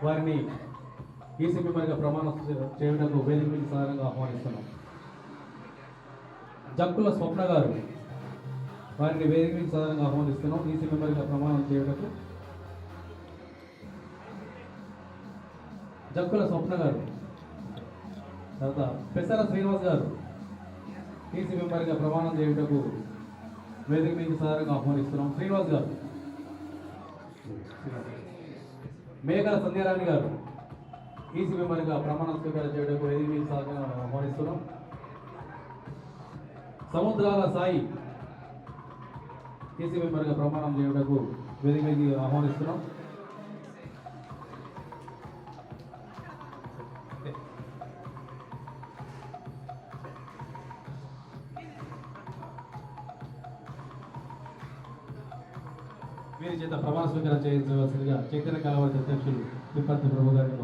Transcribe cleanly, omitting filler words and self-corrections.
వారిని ఈసీ మెంబర్గా ప్రమాణం చేయడానికి వేదిక మీద సాధారణంగా ఆహ్వానిస్తున్నాం. జక్కుల స్వప్న గారు వారిని వేదిక మీద సాధారణంగా ఆహ్వానిస్తున్నాం ఈసీ మెంబర్గా ప్రమాణం చేయడానికి. జక్కుల స్వప్న గారు. తర్వాత పెసర శ్రీనివాస్ గారు ఈసీ మెంబర్గా ప్రమాణం చేయటకు వేదిక మీద సాధారణంగా ఆహ్వానిస్తున్నాం. శ్రీనివాస్ గారు. మేఘల సంధ్యారాణి గారు ఈసీ మెంబర్గా ప్రమాణ స్వీకారం చేయడానికి వేదిక మీద సాధారణంగా ఆహ్వానిస్తున్నాం. సముద్రాల సాయి ఈసీ మెంబర్గా ప్రమాణం చేయడానికి వేదిక మీద ఆహ్వానిస్తున్నాం. వీరి చేత ప్రమాణ స్వీకారం చేయించవలసిందిగా చైతన్య కళావతి అధ్యక్షులు తిప్పర్తి ప్రభు గారిని